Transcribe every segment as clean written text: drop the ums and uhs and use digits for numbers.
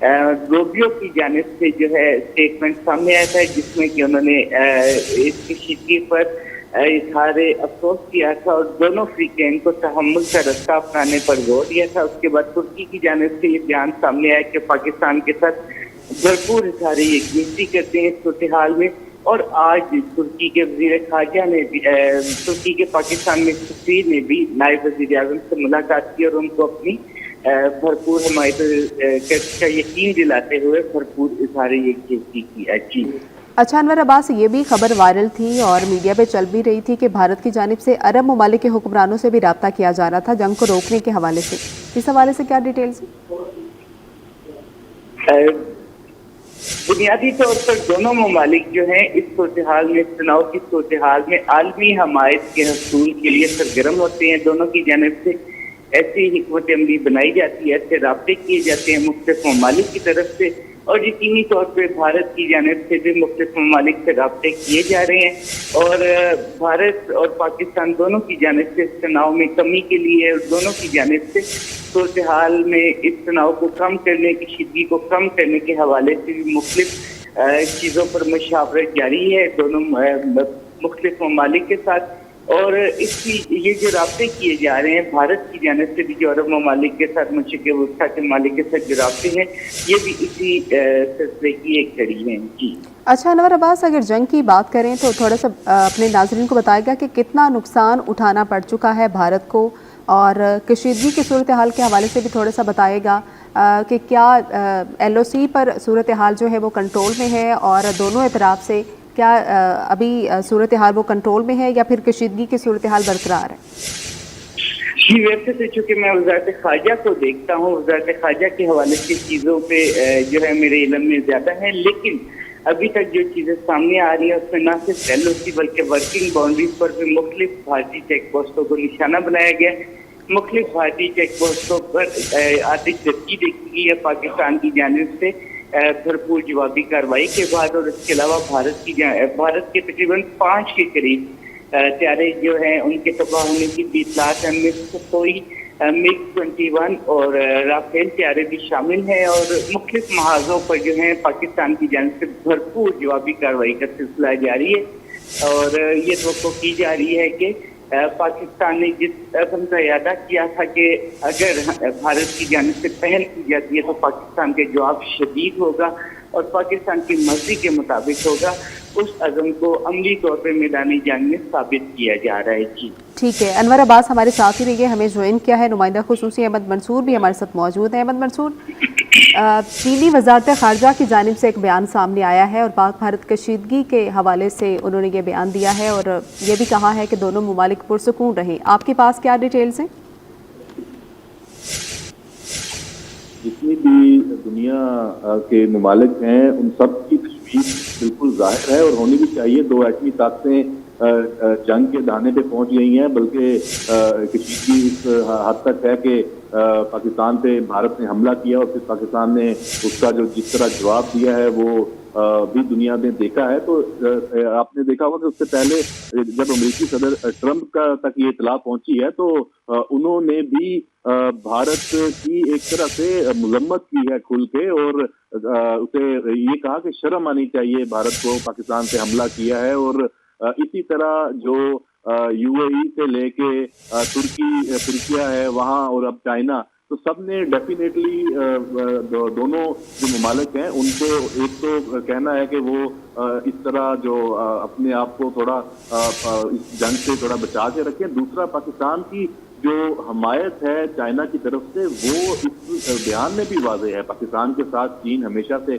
Rubio کی جانب سے جو ہے اسٹیٹمنٹ سامنے آیا تھا، جس میں کہ انہوں نے اس کشیدگی پر اظہار افسوس کیا تھا اور دونوں فریقین کو تحمل کا رستہ اپنانے پر زور دیا تھا۔ اس کے بعد ترکی کی جانب سے یہ بیان سامنے آیا کہ پاکستان کے ساتھ بھرپور اظہار یکجہتی کرتے ہیں اس صورتحال میں، اور آج ترکی کے وزیر خارجہ نے بھی ترکی کے پاکستان میں سفیر نے بھی نائب وزیر اعظم سے ملاقات کی اور ان کو اپنی بھرپور حمایت کا یقین دلاتے ہوئے بھرپور اظہار یکجہتی کیا۔ جی اچھا انور عباس، یہ بھی خبر وائرل تھی اور میڈیا پہ چل بھی رہی تھی کہ بھارت کی جانب سے عرب ممالک کے حکمرانوں سے بھی رابطہ کیا جا رہا تھا جنگ کو روکنے کے حوالے سے، اس حوالے سے کیا ڈیٹیلز ہیں؟ بنیادی طور پر دونوں ممالک جو ہیں اس صورتحال میں، تناؤ کی صورتحال میں عالمی حمایت کے حصول کے لیے سرگرم ہوتے ہیں۔ دونوں کی جانب سے ایسی حکمت عملی بنائی جاتی ہے، ایسے رابطے کیے جاتے ہیں مختلف ممالک کی طرف سے، اور یقینی طور پہ بھارت کی جانب سے بھی مختلف ممالک سے رابطے کیے جا رہے ہیں، اور بھارت اور پاکستان دونوں کی جانب سے اس تناؤ میں کمی کے لیے اور دونوں کی جانب سے صورتحال میں اس تناؤ کو کم کرنے، کشیدگی کو کم کرنے کے حوالے سے بھی مختلف چیزوں پر مشاورت جاری ہے دونوں مختلف ممالک کے ساتھ۔ اور اس کی یہ جو رابطے کیے جا رہے ہیں بھارت کی جانب سے بھی جو عرب ممالک کے ساتھ، مشرق وسطیٰ کے ممالک کے ساتھ جو رابطے ہیں، یہ بھی اسی سلسلے کی ایک کڑی ہیں۔ جی اچھا انور عباس، اگر جنگ کی بات کریں تو تھوڑا سا اپنے ناظرین کو بتائے گا کہ کتنا نقصان اٹھانا پڑ چکا ہے بھارت کو، اور کشیدگی کی صورتحال کے حوالے سے بھی تھوڑا سا بتائے گا کہ کیا ایل او سی پر صورتحال جو ہے وہ کنٹرول میں ہے، اور دونوں اطراف سے کیا ابھی صورتحال وہ کنٹرول میں ہے یا پھر کشیدگی کی صورتحال برقرار ہے؟ جی ویسے تو چونکہ میں وزارت خارجہ کو دیکھتا ہوں، وزارت خارجہ کے حوالے سے چیزوں پہ جو ہے میرے علم میں زیادہ ہے، لیکن ابھی تک جو چیزیں سامنے آ رہی ہیں اس میں نہ صرف ایل او سی بلکہ ورکنگ باؤنڈریز پر بھی مختلف بھارتی چیک پوسٹوں کو نشانہ بنایا گیا ہے۔ مختلف بھارتی چیک پوسٹوں پر آتش زدگی دیکھی گئی ہے پاکستان کی جانب سے بھرپور جوابی کارروائی کے بعد، اور اس کے علاوہ بھارت کے تقریباً 5 کے قریب طیارے جو ہیں ان کے تباہ ہونے کی بھی اطلاعات ہیں، میں کوئی MiG 21 اور رافیل طیارے بھی شامل ہیں، اور مختلف محاذوں پر جو ہیں پاکستان کی جانب سے بھرپور جوابی کارروائی کا سلسلہ جاری ہے، اور یہ توقع کی جا رہی ہے کہ پاکستان نے جس عزم کا اعادہ کیا تھا کہ اگر بھارت کی جانب سے پہل کی جاتی ہے تو پاکستان کے جواب شدید ہوگا اور پاکستان کی مرضی کے مطابق ہوگا، اس عزم کو عملی طور پر میدانی جنگ میں ثابت کیا جا رہا ہے۔ جی ٹھیک ہے، انور عباس ہمارے ساتھ ہی رہیے، ہمیں جوائن کیا ہے نمائندہ خصوصی احمد منصور بھی ہمارے ساتھ موجود ہیں۔ احمد منصور، چینی وزارت خارجہ کی جانب سے ایک بیان سامنے آیا ہے اور پاک بھارت کشیدگی کے حوالے سے انہوں نے یہ بیان دیا ہے، اور یہ بھی کہا ہے کہ دونوں ممالک پرسکون رہیں۔ آپ کے پاس کیا ڈیٹیلز ہیں؟ جتنی بھی دنیا کے ممالک ہیں ان سب کی تشویش بالکل ظاہر ہے اور ہونی بھی چاہیے۔ دو ایٹمی طاقتیں جنگ کے دہانے پہ پہنچ گئی ہیں، بلکہ کشیدگی اس حد تک ہے کہ پاکستان پہ بھارت نے حملہ کیا اور پھر پاکستان نے اس کا جو جس طرح جواب دیا ہے وہ بھی دنیا نے دیکھا ہے۔ تو آپ نے دیکھا ہوگا کہ اس سے پہلے جب امریکی صدر ٹرمپ کا تک یہ اطلاع پہنچی ہے تو انہوں نے بھی بھارت کی ایک طرح سے مذمت کی ہے کھل کے، اور اسے یہ کہا کہ شرم آنی چاہیے بھارت کو پاکستان پہ حملہ کیا ہے۔ اور اسی طرح جو یو اے ای سے لے کے ترکیہ ہے وہاں، اور اب چائنا، تو سب نے ڈیفینیٹلی دونوں جو ممالک ہیں ان کو ایک تو کہنا ہے کہ وہ اس طرح جو اپنے آپ کو تھوڑا اس جنگ سے تھوڑا بچا کے رکھیں، دوسرا پاکستان کی جو حمایت ہے چائنا کی طرف سے وہ اس بیان میں بھی واضح ہے۔ پاکستان کے ساتھ چین ہمیشہ سے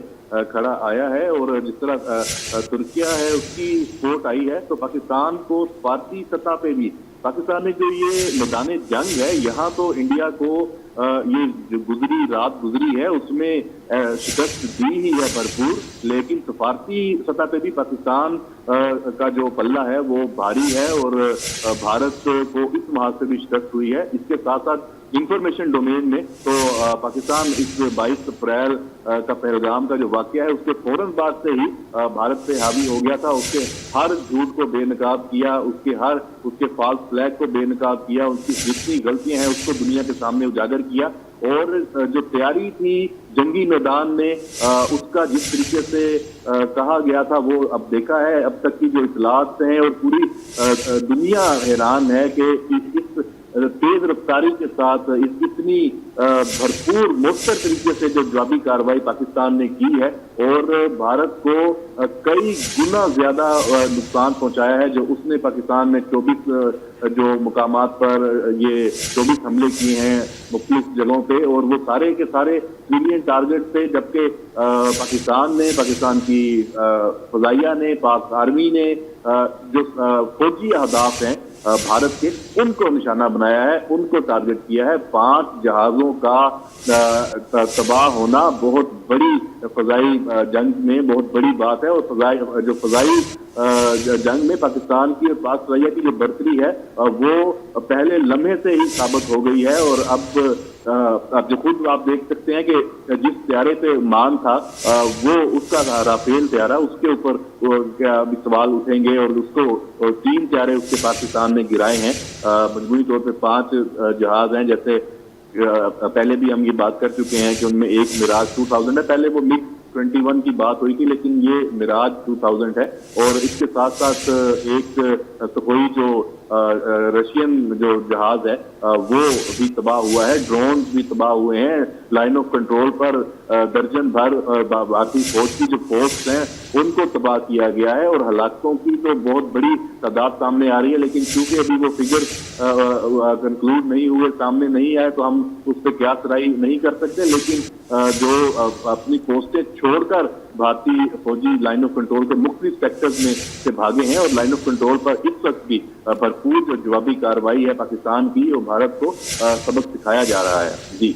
کھڑا آیا ہے، اور جس طرح ترکیہ ہے اس کی سپورٹ آئی ہے، تو پاکستان کو سفارتی سطح پہ بھی پاکستان میں جو یہ میدان جنگ ہے یہاں تو انڈیا کو یہ جو رات گزری ہے اس میں شکست دی ہی ہے بھرپور، لیکن سفارتی سطح پہ بھی پاکستان کا جو پلہ ہے وہ بھاری ہے، اور بھارت کو اس محاذ سے بھی شکست ہوئی ہے۔ اس کے ساتھ ساتھ انفارمیشن ڈومین میں تو پاکستان اس 22 اپریل کا پہلگام کا جو واقعہ ہے اس کے فوراً بعد سے ہی بھارت پہ حاوی ہو گیا تھا، اس کے ہر جھوٹ کو بے نقاب کیا، اس کے فالس فلیگ کو بے نقاب کیا، اس کی جتنی غلطیاں ہیں اس کو دنیا کے سامنے اجاگر کیا، اور جو تیاری تھی جنگی میدان میں اس کا جس طریقے سے کہا گیا تھا وہ اب دیکھا ہے، اب تک کی جو اطلاعات ہیں، اور پوری دنیا حیران ہے کہ اس تیز رفتاری کے ساتھ اس اتنی بھرپور مؤثر طریقے سے جو جوابی کارروائی پاکستان نے کی ہے اور بھارت کو کئی گنا زیادہ نقصان پہنچایا ہے۔ جو اس نے پاکستان میں 24 جو مقامات پر یہ 24 حملے کیے ہیں مختلف جگہوں پہ، اور وہ سارے کے سارے سویلین ٹارگٹ تھے، جبکہ پاکستان کی فضائیہ نے، پاک آرمی نے جو فوجی اہداف ہیں بھارت کے، ان کو نشانہ بنایا ہے، ان کو ٹارگٹ کیا ہے۔ 5 جہازوں کا تباہ ہونا بہت بڑی فضائی جنگ میں بہت بڑی بات ہے، اور فضائی جنگ میں پاکستان کی اور پاک فضائیہ کی جو برتری ہے وہ پہلے لمحے سے ہی ثابت ہو گئی ہے۔ اور اب جو خود آپ دیکھ سکتے ہیں کہ جس طیارے پہ مان تھا وہ اس کا رافیل طیارہ، اس کے اوپر کیا سوال اٹھیں گے، اور اس کو 3 طیارے اس کے پاکستان نے گرائے ہیں، مجموعی طور پہ 5 جہاز ہیں۔ جیسے پہلے بھی ہم یہ بات کر چکے ہیں کہ ان میں ایک میراج 2000 ہے، پہلے وہ MiG 21 کی بات ہوئی تھی، لیکن یہ میراج 2000 ہے، اور اس کے ساتھ ساتھ ایک سخوئی جو رشین جو جہاز ہے وہ بھی تباہ ہوا ہے، ڈرون بھی تباہ ہوئے ہیں، لائن آف کنٹرول پر درجن بھر بھارتی فوج کی جو پوسٹ ہیں ان کو تباہ کیا گیا ہے، اور ہلاکتوں کی تو بہت بڑی تعداد سامنے آ رہی ہے، لیکن چونکہ ابھی وہ فگر کنکلوڈ نہیں ہوئے، سامنے نہیں آئے، تو ہم اس پہ قیاس رائی نہیں کر سکتے۔ لیکن جو اپنی پوسٹیں چھوڑ کر بھارتی فوجی لائن آف کنٹرول کے مختلف سیکٹرز میں سے بھاگے ہیں، اور لائن آف کنٹرول پر اس وقت بھی بھرپور جو جوابی کارروائی ہے پاکستان کی، اور بھارت کو سبق سکھایا جا رہا ہے۔ جی